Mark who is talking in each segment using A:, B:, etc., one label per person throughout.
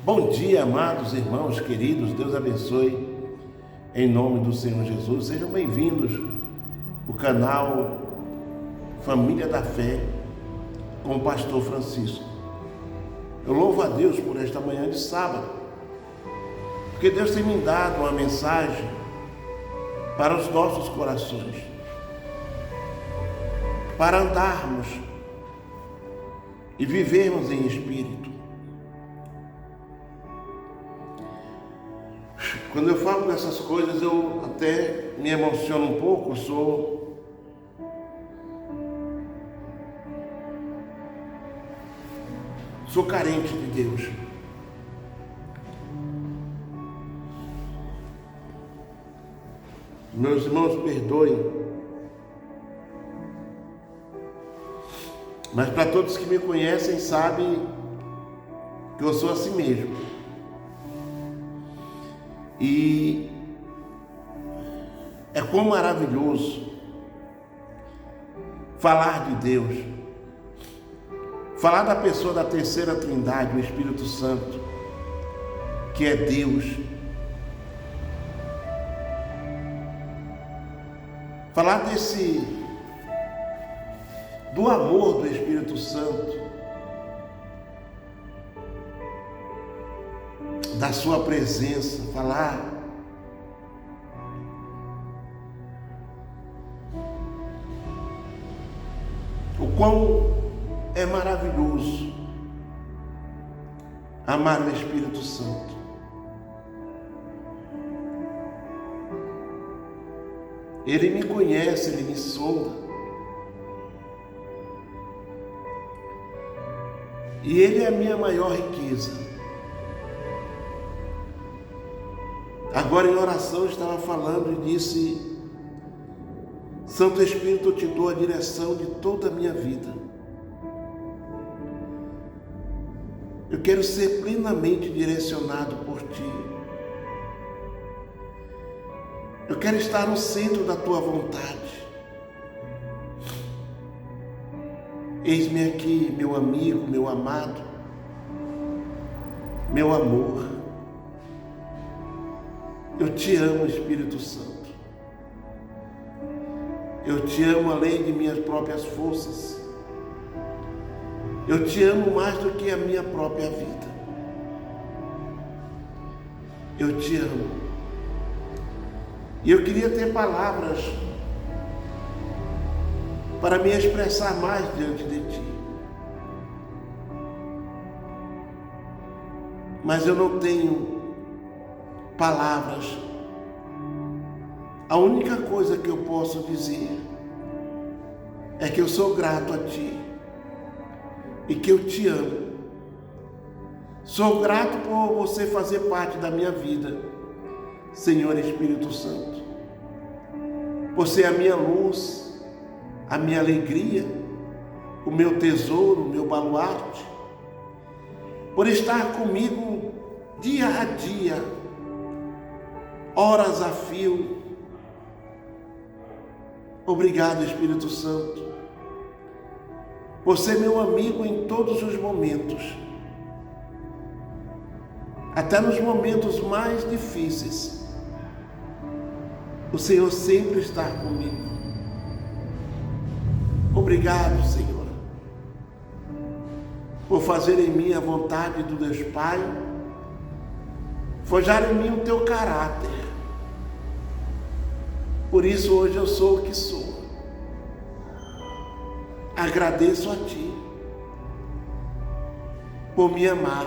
A: Bom dia, amados irmãos queridos, Deus abençoe em nome do Senhor Jesus. Sejam bem-vindos ao canal Família da Fé com o pastor Francisco. Eu louvo a Deus por esta manhã de sábado, porque Deus tem me dado uma mensagem para os nossos corações, para andarmos e vivermos em espírito. Quando eu falo dessas coisas, eu até me emociono um pouco. Sou carente de Deus. Meus irmãos, perdoem, mas para todos que me conhecem, sabem que eu sou assim mesmo. E é quão maravilhoso falar de Deus, falar da pessoa da terceira trindade, o Espírito Santo, que é Deus. Falar do amor do Espírito Santo, da sua presença, falar o quão é maravilhoso amar o Espírito Santo. Ele me conhece, ele me sonda. E ele é a minha maior riqueza. Agora em oração eu estava falando e disse: Santo Espírito, eu te dou a direção de toda a minha vida. Eu quero ser plenamente direcionado por ti. Eu quero estar no centro da tua vontade. Eis-me aqui, meu amigo, meu amado, meu amor. Eu te amo, Espírito Santo. Eu te amo além de minhas próprias forças. Eu te amo mais do que a minha própria vida. Eu te amo. E eu queria ter palavras para me expressar mais diante de ti. Mas eu não tenho palavras. A única coisa que eu posso dizer é que eu sou grato a ti e que eu te amo. Sou grato por você fazer parte da minha vida, Senhor Espírito Santo. Por ser a minha luz, a minha alegria, o meu tesouro, o meu baluarte. Por estar comigo dia a dia, horas a fio. Obrigado, Espírito Santo, por ser meu amigo em todos os momentos, até nos momentos mais difíceis. O Senhor sempre está comigo. Obrigado, Senhor, por fazer em mim a vontade do Deus Pai, forjar em mim o teu caráter. Por isso hoje eu sou o que sou. Agradeço a ti por me amar.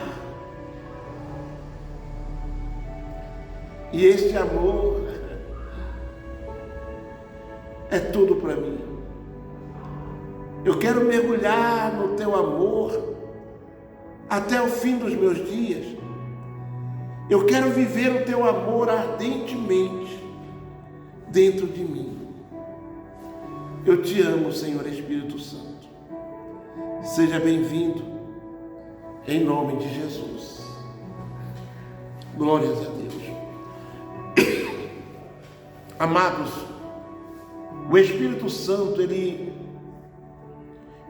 A: E este amor é tudo para mim. Eu quero mergulhar no teu amor até o fim dos meus dias. Eu quero viver o teu amor ardentemente dentro de mim. Eu te amo, Senhor Espírito Santo. Seja bem-vindo em nome de Jesus. Glórias a Deus. Amados, o Espírito Santo, ele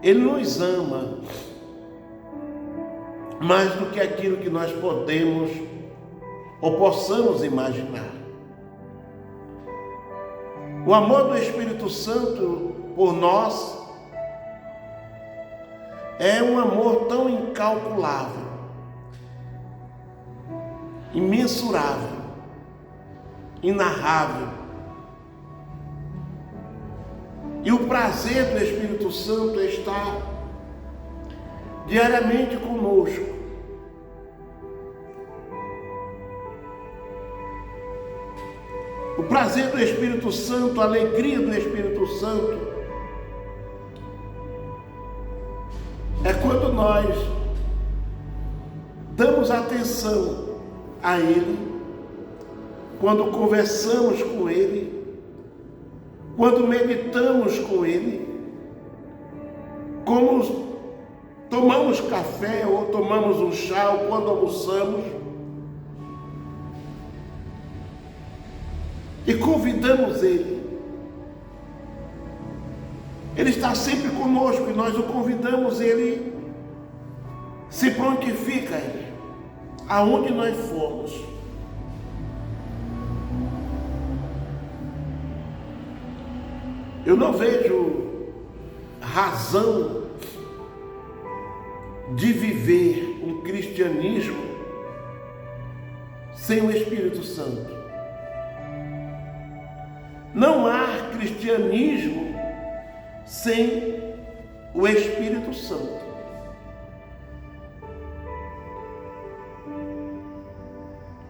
A: nos ama mais do que aquilo que nós podemos ou possamos imaginar. O amor do Espírito Santo por nós é um amor tão incalculável, imensurável, inarrável. E o prazer do Espírito Santo é estar diariamente conosco. O prazer do Espírito Santo, a alegria do Espírito Santo é quando nós damos atenção a Ele, quando conversamos com Ele, quando meditamos com Ele, como tomamos café ou tomamos um chá, ou quando almoçamos, e convidamos Ele. Ele está sempre conosco e nós o convidamos, Ele se prontifica Ele, aonde nós formos. Eu não vejo razão de viver um cristianismo sem o Espírito Santo. Não há cristianismo sem o Espírito Santo.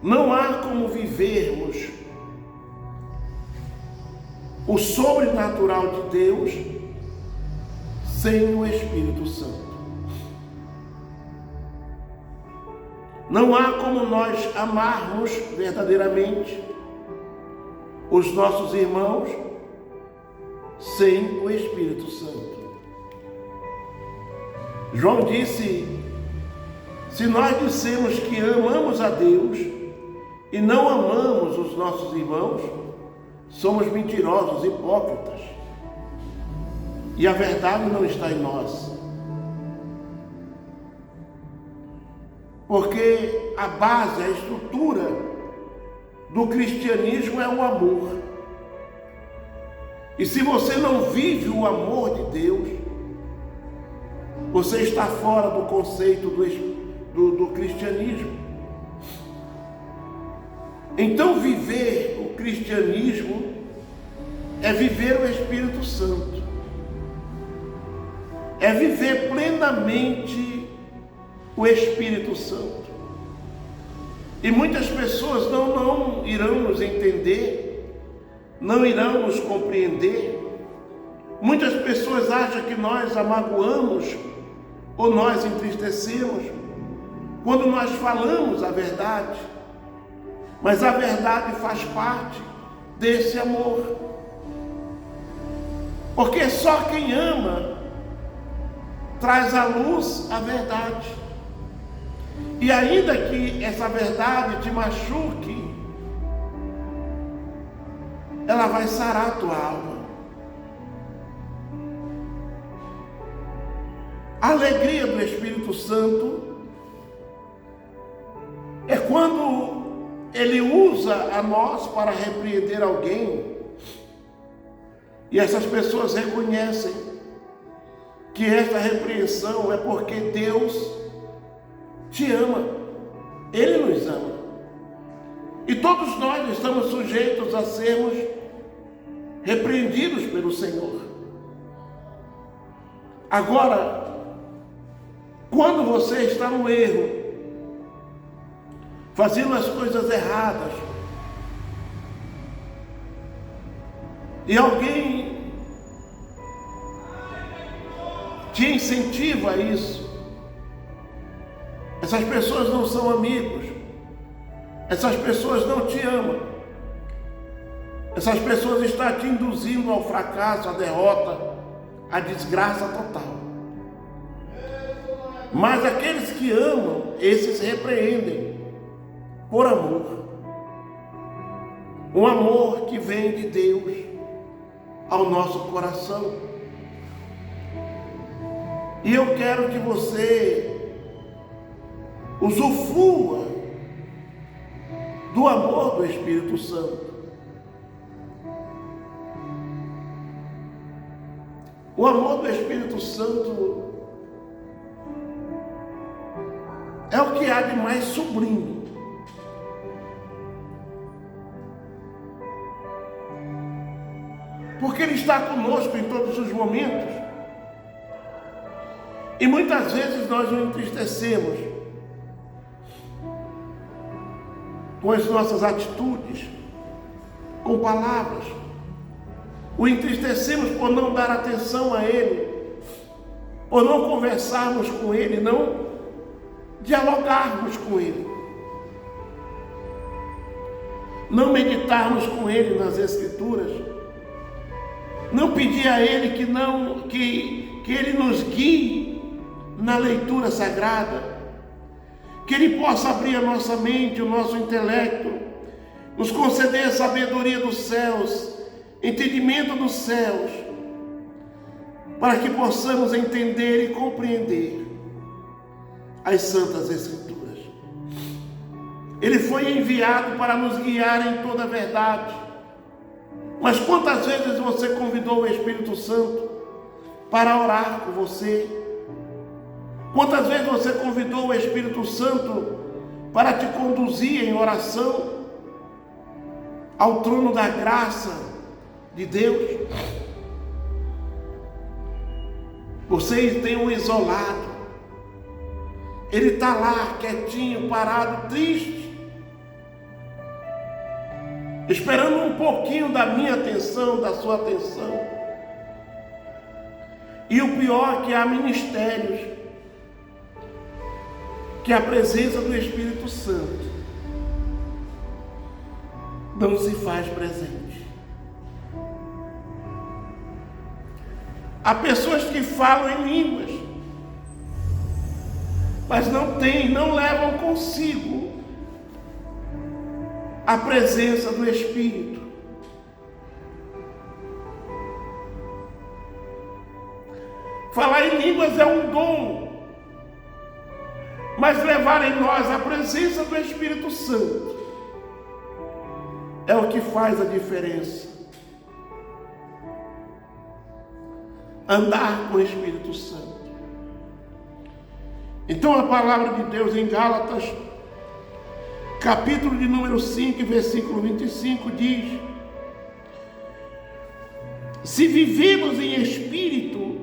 A: Não há como vivermos o sobrenatural de Deus sem o Espírito Santo. Não há como nós amarmos verdadeiramente os nossos irmãos sem o Espírito Santo. João disse: se nós dissemos que amamos a Deus e não amamos os nossos irmãos, somos mentirosos, hipócritas, e a verdade não está em nós. Porque a base, a estrutura do cristianismo é o amor. E se você não vive o amor de Deus, você está fora do conceito do cristianismo. Então viver o cristianismo é viver o Espírito Santo, é viver plenamente o Espírito Santo. E muitas pessoas não irão nos entender, não irão nos compreender. Muitas pessoas acham que nós amagoamos ou nós entristecemos quando nós falamos a verdade. Mas a verdade faz parte desse amor. Porque só quem ama traz à luz a verdade. E ainda que essa verdade te machuque, ela vai sarar a tua alma. A alegria do Espírito Santo é quando Ele usa a nós para repreender alguém e essas pessoas reconhecem que esta repreensão é porque Deus te ama, Ele nos ama. E todos nós estamos sujeitos a sermos repreendidos pelo Senhor. Agora, quando você está no erro, fazendo as coisas erradas, e alguém te incentiva a isso, essas pessoas não são amigos, essas pessoas não te amam, essas pessoas estão te induzindo ao fracasso, à derrota, à desgraça total. Mas aqueles que amam, esses repreendem por amor. Um amor que vem de Deus ao nosso coração. E eu quero que você usufrua do amor do Espírito Santo. O amor do Espírito Santo é o que há de mais sublime. Porque Ele está conosco em todos os momentos. E muitas vezes nós o entristecemos com as nossas atitudes, com palavras. O entristecemos por não dar atenção a Ele, por não conversarmos com Ele, não dialogarmos com Ele, não meditarmos com Ele nas Escrituras, não pedir a Ele que Ele nos guie na leitura sagrada, que Ele possa abrir a nossa mente, o nosso intelecto, nos conceder a sabedoria dos céus, entendimento dos céus, para que possamos entender e compreender as Santas Escrituras. Ele foi enviado para nos guiar em toda a verdade. Mas quantas vezes você convidou o Espírito Santo para orar com você? Quantas vezes você convidou o Espírito Santo para te conduzir em oração ao trono da graça de Deus? Você tem um isolado. Ele está lá, quietinho, parado, triste, esperando um pouquinho da minha atenção, da sua atenção. E o pior é que há ministérios que a presença do Espírito Santo não se faz presente. Há pessoas que falam em línguas, mas não levam consigo a presença do Espírito. Falar em línguas é um dom, mas levar em nós a presença do Espírito Santo é o que faz a diferença. Andar com o Espírito Santo. Então a palavra de Deus em Gálatas, capítulo de número 5, versículo 25, diz: se vivemos em espírito,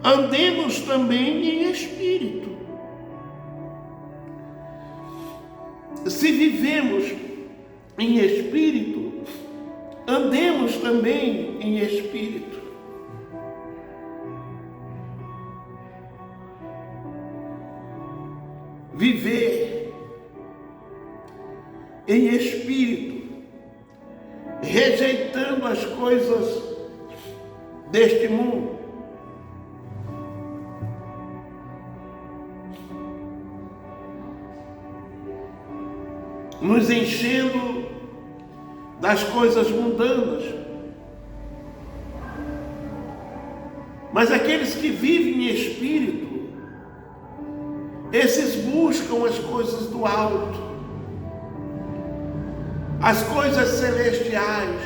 A: andemos também em espírito. Se vivemos em espírito, andemos também em espírito. Viver em espírito, rejeitando as coisas deste mundo, nos enchendo das coisas mundanas. Mas aqueles que vivem em espírito, esses buscam as coisas do alto, as coisas celestiais,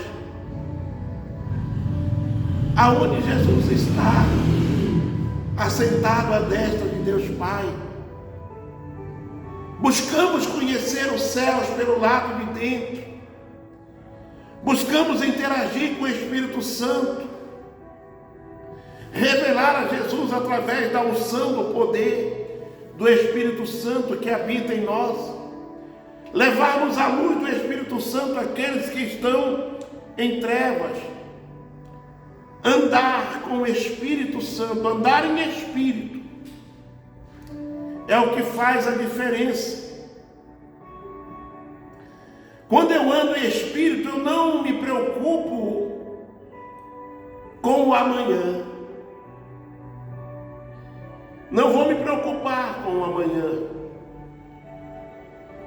A: aonde Jesus está, assentado à destra de Deus Pai. Buscamos conhecer os céus pelo lado de dentro, buscamos interagir com o Espírito Santo, revelar a Jesus através da unção do poder do Espírito Santo que habita em nós, levarmos a luz do Espírito Santo àqueles que estão em trevas, andar com o Espírito Santo, andar em Espírito, é o que faz a diferença. Quando eu ando em Espírito, eu não me preocupo com o amanhã. Não vou me preocupar com o amanhã,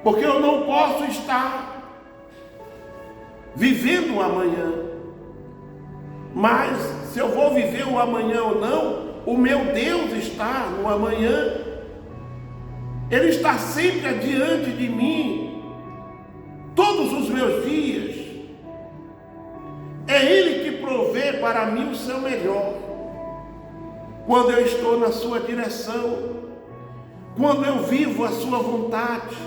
A: porque eu não posso estar vivendo o amanhã. Mas se eu vou viver o amanhã ou não, o meu Deus está no amanhã. Ele está sempre adiante de mim, todos os meus dias. É Ele que provê para mim o seu melhor. Quando eu estou na sua direção, quando eu vivo a sua vontade,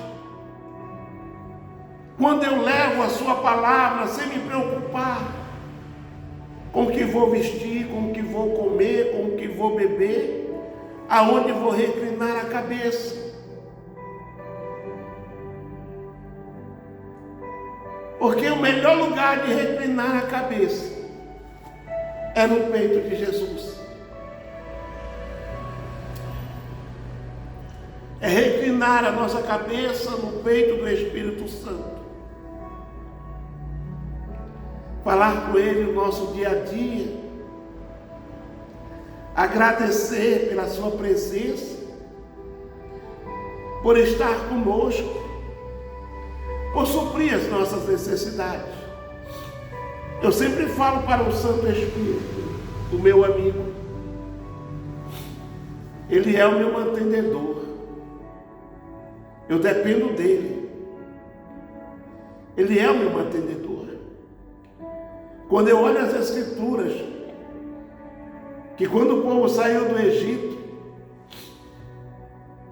A: quando eu levo a sua palavra sem me preocupar com o que vou vestir, com o que vou comer, com o que vou beber, aonde vou reclinar a cabeça. Porque o melhor lugar de reclinar a cabeça é no peito de Jesus. É reclinar a nossa cabeça no peito do Espírito Santo. Falar com Ele o nosso dia a dia. Agradecer pela sua presença, por estar conosco, por suprir as nossas necessidades. Eu sempre falo para o Santo Espírito, o meu amigo, Ele é o meu mantenedor. Eu dependo dele. Ele é o meu mantenedor. Quando eu olho as Escrituras, que quando o povo saiu do Egito,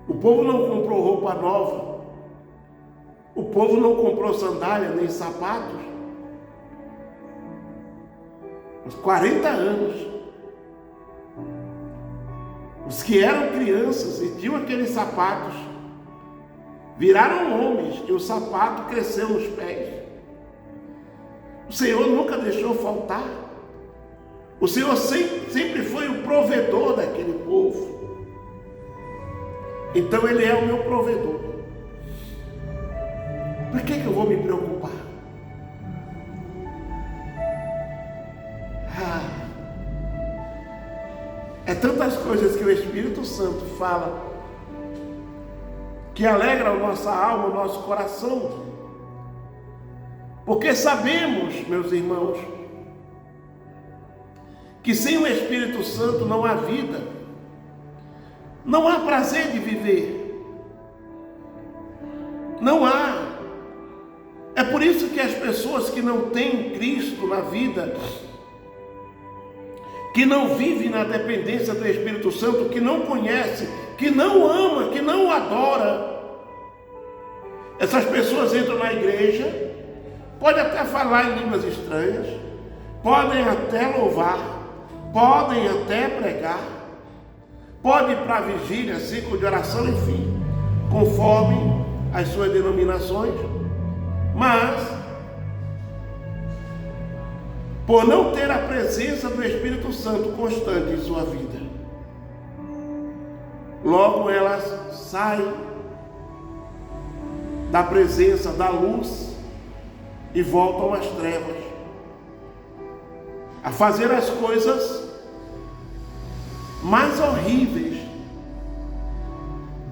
A: o povo não comprou roupa nova, o povo não comprou sandália nem sapatos. Uns 40 anos. Os que eram crianças e tinham aqueles sapatos, viraram homens e o sapato cresceu nos pés. O Senhor nunca deixou faltar. O Senhor sempre foi o provedor daquele povo. Então Ele é o meu provedor. Por que eu vou me preocupar? É tantas coisas que o Espírito Santo fala, que alegra a nossa alma, o nosso coração. Porque sabemos, meus irmãos, que sem o Espírito Santo não há vida, não há prazer de viver, não há. É por isso que as pessoas que não têm Cristo na vida, que não vivem na dependência do Espírito Santo, que não conhece, que não ama, que não adora, essas pessoas entram na igreja, podem até falar em línguas estranhas, podem até louvar, podem até pregar, podem ir para a vigília, ciclo de oração, enfim, conforme as suas denominações, mas por não ter a presença do Espírito Santo constante em sua vida, logo elas saem da presença da luz e voltam às trevas, a fazer as coisas mais horríveis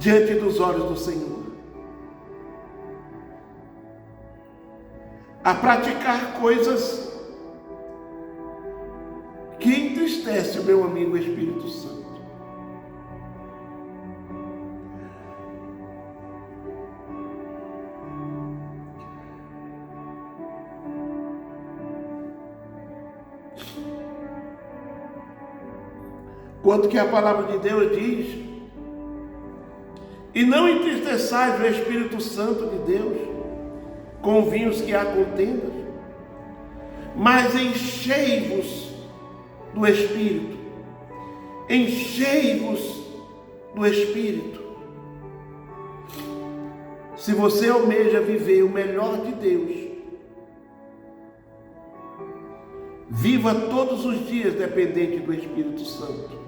A: diante dos olhos do Senhor, a praticar coisas que entristece o meu amigo Espírito Santo. Quanto que a palavra de Deus diz: e não entristeçais o Espírito Santo de Deus com vinhos que há contendas, mas enchei-vos do Espírito, enchei-vos do Espírito. Se você almeja viver o melhor de Deus, viva todos os dias dependente do Espírito Santo.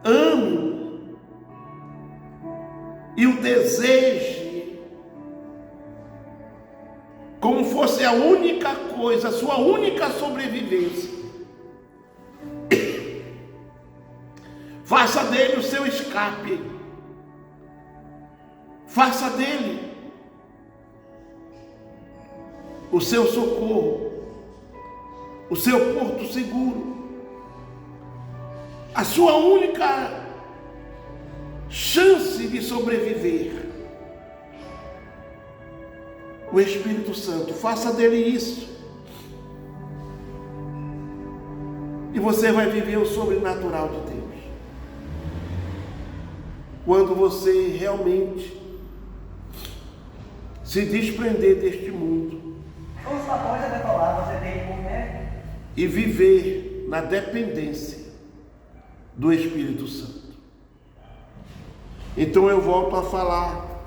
A: Ame e o deseje como fosse a única coisa, a sua única sobrevivência. Faça dele o seu escape. Faça dele o seu socorro, o seu porto seguro, a sua única chance Canse de sobreviver. O Espírito Santo, faça dele isso. E você vai viver o sobrenatural de Deus. Quando você realmente se desprender deste mundo e viver na dependência do Espírito Santo. Então eu volto a falar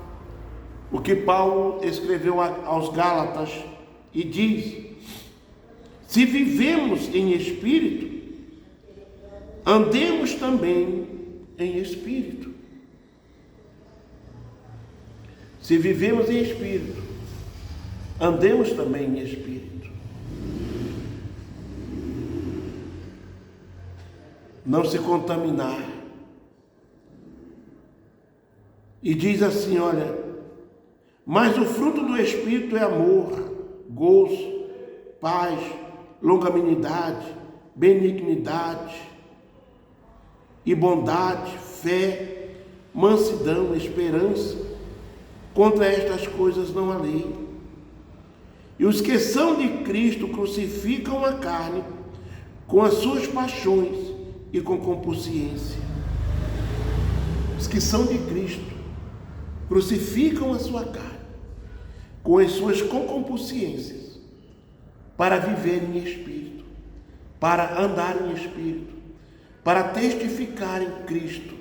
A: o que Paulo escreveu aos Gálatas e diz: se vivemos em espírito, andemos também em espírito. Se vivemos em espírito, andemos também em espírito. Não se contaminar. E diz assim, olha, mas o fruto do Espírito é amor, gozo, paz, longanimidade, benignidade e bondade, fé, mansidão, esperança. Contra estas coisas não há lei. E os que são de Cristo crucificam a carne com as suas paixões e com concupiscência. Os que são de Cristo crucificam a sua carne com as suas concupiscências para viver em espírito, para andar em espírito, para testificar em Cristo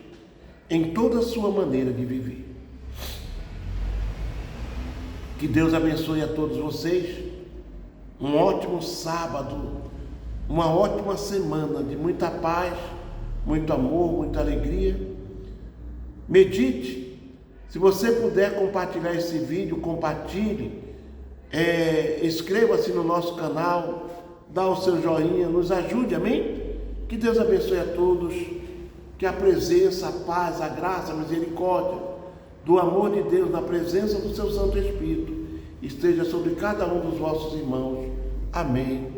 A: em toda a sua maneira de viver. Que Deus abençoe a todos vocês. Um ótimo sábado, uma ótima semana de muita paz, muito amor, muita alegria. Medite. Se você puder compartilhar esse vídeo, compartilhe. Inscreva-se no nosso canal, dá o seu joinha, nos ajude, amém? Que Deus abençoe a todos. Que a presença, a paz, a graça, a misericórdia do amor de Deus, na presença do seu Santo Espírito, esteja sobre cada um dos vossos irmãos. Amém.